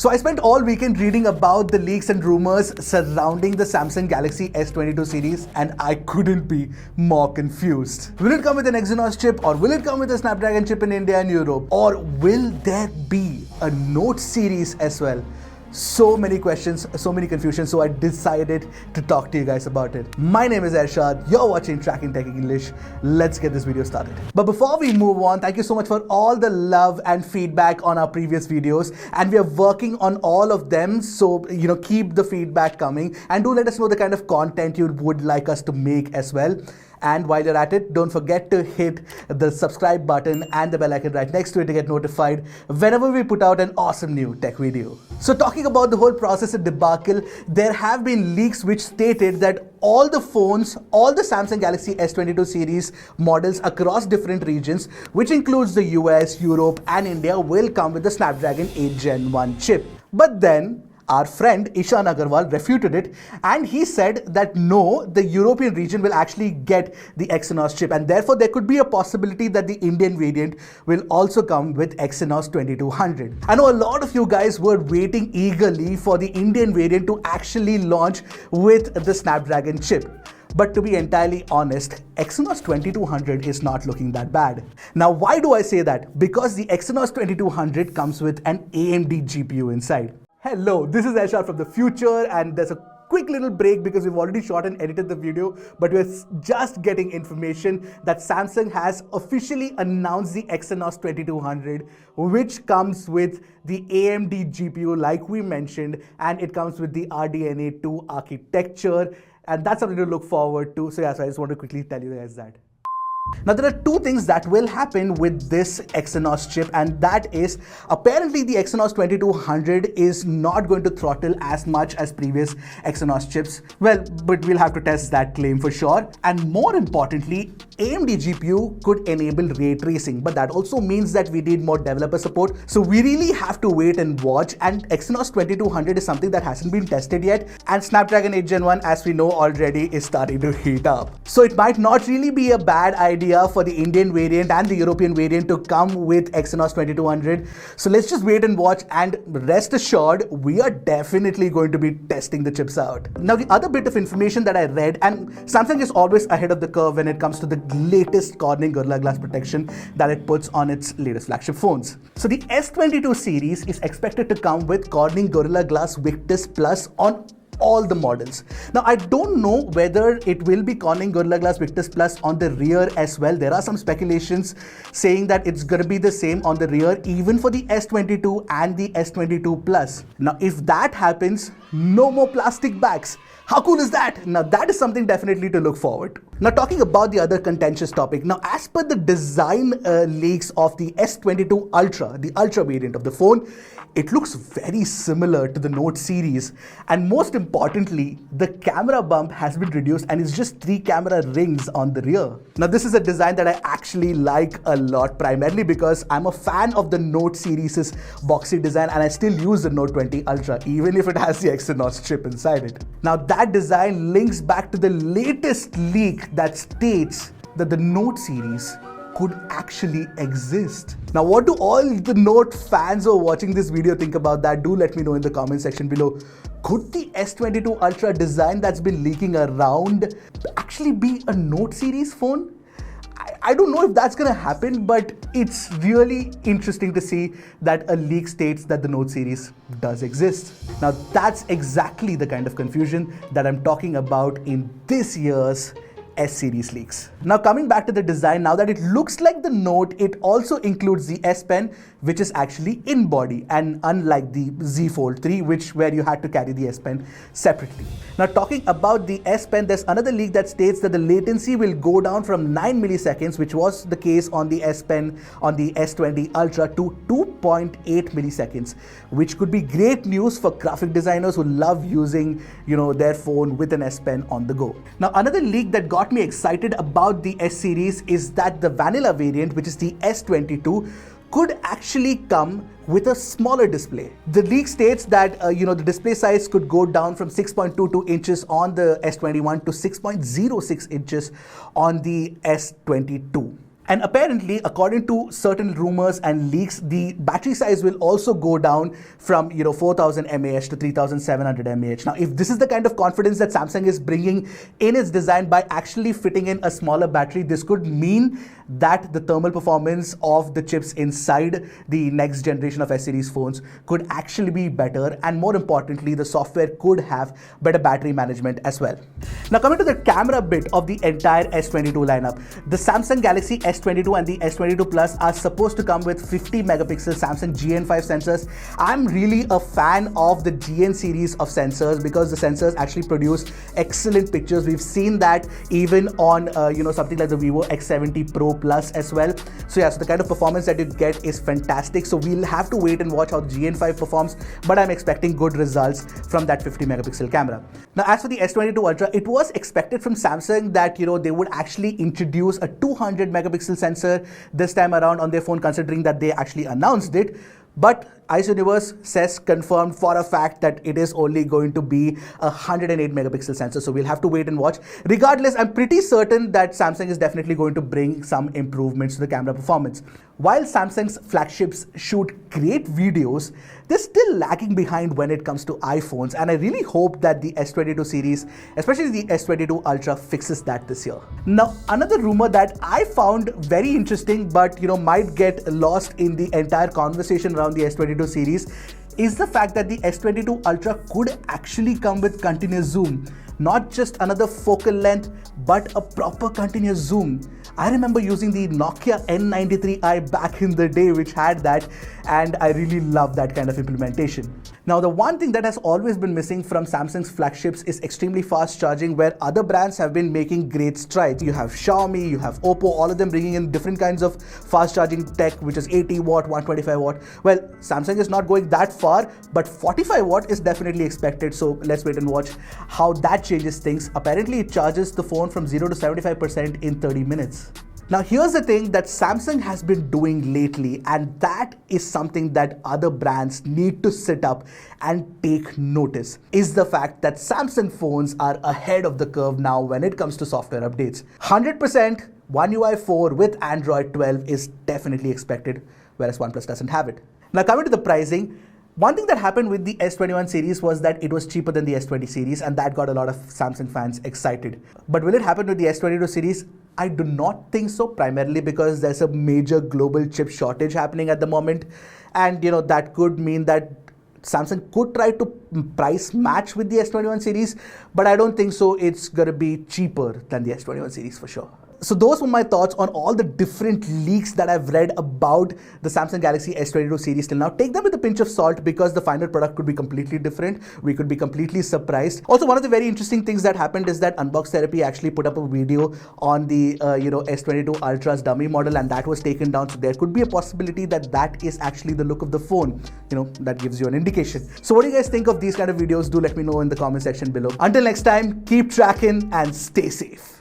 So I spent all weekend reading about the leaks and rumors surrounding the Samsung Galaxy S22 series, and I couldn't be more confused. Will it come with an Exynos chip, or will it come with a Snapdragon chip in India and Europe? Or will there be a Note series as well? So many questions, so many confusions, so I decided to talk to you guys about it. My name is Ershad, you're watching Trakin Tech English. Let's get this video started. But before we move on, thank you so much for all the love and feedback on our previous videos, and we are working on all of them, so keep the feedback coming and do let us know the kind of content you would like us to make as well. And while you're at it, don't forget to hit the subscribe button and the bell icon right next to it to get notified whenever we put out an awesome new tech video. So talking about the whole processor debacle, there have been leaks which stated that all the Samsung Galaxy S22 series models across different regions, which includes the US, Europe and India, will come with the Snapdragon 8 Gen 1 chip. But then our friend Ishan Agarwal refuted it, and he said that no, the European region will actually get the Exynos chip, and therefore there could be a possibility that the Indian variant will also come with Exynos 2200. I know a lot of you guys were waiting eagerly for the Indian variant to actually launch with the Snapdragon chip. But to be entirely honest, Exynos 2200 is not looking that bad. Now, why do I say that? Because the Exynos 2200 comes with an AMD GPU inside. Hello, this is Ershad from the future, and there's a quick little break because we've already shot and edited the video, but we're just getting information that Samsung has officially announced the Exynos 2200, which comes with the AMD GPU like we mentioned, and it comes with the RDNA 2 architecture, and that's something to look forward to. So I just want to quickly tell you guys that. Now, there are two things that will happen with this Exynos chip, and that is apparently the Exynos 2200 is not going to throttle as much as previous Exynos chips. Well, but we'll have to test that claim for sure. And more importantly, AMD GPU could enable ray tracing, but that also means that we need more developer support. So we really have to wait and watch, and Exynos 2200 is something that hasn't been tested yet, and Snapdragon 8 Gen 1, as we know already, is starting to heat up. So it might not really be a bad idea for the Indian variant and the European variant to come with Exynos 2200. So let's just wait and watch, and rest assured, we are definitely going to be testing the chips out. Now, the other bit of information that I read, and Samsung is always ahead of the curve when it comes to the latest Corning Gorilla Glass protection that it puts on its latest flagship phones. So the S22 series is expected to come with Corning Gorilla Glass Victus Plus on all the models. Now, I don't know whether it will be Corning Gorilla Glass Victus Plus on the rear as well. There are some speculations saying that it's going to be the same on the rear even for the S22 and the S22 Plus. Now, if that happens, no more plastic bags. How cool is that? Now, that is something definitely to look forward to. Now, talking about the other contentious topic. Now, as per the design leaks of the S22 Ultra, the Ultra variant of the phone, it looks very similar to the Note series. And most importantly, the camera bump has been reduced and it's just 3 camera rings on the rear. Now, this is a design that I actually like a lot, primarily because I'm a fan of the Note series' boxy design, and I still use the Note 20 Ultra, even if it has the Exynos chip inside it. Now, that design links back to the latest leak that states that the Note series could actually exist. Now, what do all the Note fans who are watching this video think about that? Do let me know in the comment section below. Could the S22 Ultra design that's been leaking around actually be a Note series phone? I don't know if that's gonna happen, but it's really interesting to see that a leak states that the Note series does exist. Now, that's exactly the kind of confusion that I'm talking about in this year's S-series leaks. Now, coming back to the design, now that it looks like the Note, it also includes the S Pen, which is actually in body, and unlike the Z Fold 3, where you had to carry the S Pen separately. Now, talking about the S Pen, there's another leak that states that the latency will go down from 9 milliseconds, which was the case on the S Pen on the S20 Ultra, to 2.8 milliseconds, which could be great news for graphic designers who love using, their phone with an S Pen on the go. Now, another leak that got me excited about the S series is that the vanilla variant, which is the S22, could actually come with a smaller display. The leak states that the display size could go down from 6.22 inches on the S21 to 6.06 inches on the S22. And apparently, according to certain rumors and leaks, the battery size will also go down from 4000 mAh to 3700 mAh. Now, if this is the kind of confidence that Samsung is bringing in its design by actually fitting in a smaller battery, this could mean that the thermal performance of the chips inside the next generation of S series phones could actually be better, and more importantly, the software could have better battery management as well. Now, coming to the camera bit of the entire S22 lineup, the Samsung Galaxy S22 and the S22 Plus are supposed to come with 50 megapixel Samsung GN5 sensors. I'm really a fan of the GN series of sensors because the sensors actually produce excellent pictures. We've seen that even on something like the Vivo X70 Pro Plus as well. So yeah, so the kind of performance that you get is fantastic. So we'll have to wait and watch how the GN5 performs, but I'm expecting good results from that 50 megapixel camera. Now, as for the S22 Ultra, it was expected from Samsung that they would actually introduce a 200 megapixel sensor this time around on their phone, considering that they actually announced it. But Ice Universe says confirmed for a fact that it is only going to be a 108 megapixel sensor. So we'll have to wait and watch. Regardless, I'm pretty certain that Samsung is definitely going to bring some improvements to the camera performance. While Samsung's flagships shoot great videos, they're still lagging behind when it comes to iPhones. And I really hope that the S22 series, especially the S22 Ultra, fixes that this year. Now, another rumor that I found very interesting, but might get lost in the entire conversation around the S22 series, is the fact that the S22 Ultra could actually come with continuous zoom. Not just another focal length, but a proper continuous zoom. I remember using the Nokia N93i back in the day, which had that, and I really love that kind of implementation. Now, the one thing that has always been missing from Samsung's flagships is extremely fast charging, where other brands have been making great strides. You have Xiaomi, you have Oppo, all of them bringing in different kinds of fast charging tech, which is 80 watt, 125 watt. Well, Samsung is not going that far, but 45 watt is definitely expected. So let's wait and watch how that changes things. Apparently, it charges the phone from 0 to 75% in 30 minutes. Now, here's the thing that Samsung has been doing lately, and that is something that other brands need to sit up and take notice, is the fact that Samsung phones are ahead of the curve now when it comes to software updates. 100% OneUI 4 with Android 12 is definitely expected, whereas OnePlus doesn't have it. Now, coming to the pricing, one thing that happened with the S21 series was that it was cheaper than the S20 series, and that got a lot of Samsung fans excited. But will it happen with the S22 series? I do not think so, primarily because there's a major global chip shortage happening at the moment. And that could mean that Samsung could try to price match with the S21 series, but I don't think so. It's going to be cheaper than the S21 series for sure. So those were my thoughts on all the different leaks that I've read about the Samsung Galaxy S22 series till now. Take them with a pinch of salt because the final product could be completely different. We could be completely surprised. Also, one of the very interesting things that happened is that Unbox Therapy actually put up a video on the S22 Ultra's dummy model, and that was taken down. So there could be a possibility that that is actually the look of the phone. That gives you an indication. So what do you guys think of these kind of videos? Do let me know in the comment section below. Until next time, keep tracking and stay safe.